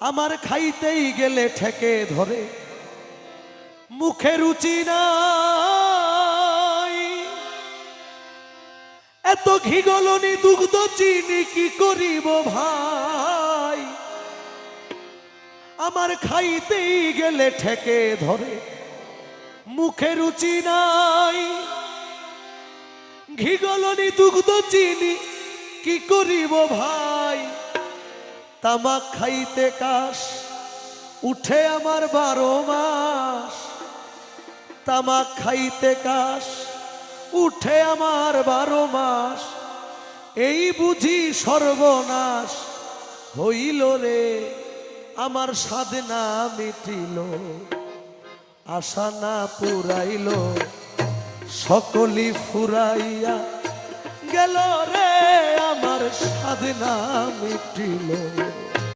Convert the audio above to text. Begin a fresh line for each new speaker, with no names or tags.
আমার খাইতেই গেলে ঠেকে ধরে, মুখে রুচি নাই। এত ঘি গলনি দুগ্ধ চিনি কি করিব ভাই, আমার খাইতেই গেলে ঠেকে ধরে, মুখে রুচি নাই। ঘি গলনি দুগ্ধ চিনি কি করিব ভাই, তামাক খাইতে কাশ উঠে আমার 12 মাস। তামাক খাইতে কাশ উঠে আমার 12 মাস। এই বুঝি সর্বনাশ হইল রে, আমার সাধনা মিটিল, আশা না পুরাইল, সকলি ফুরাইয়া গেল রে, আমার সাধনা মিটিল।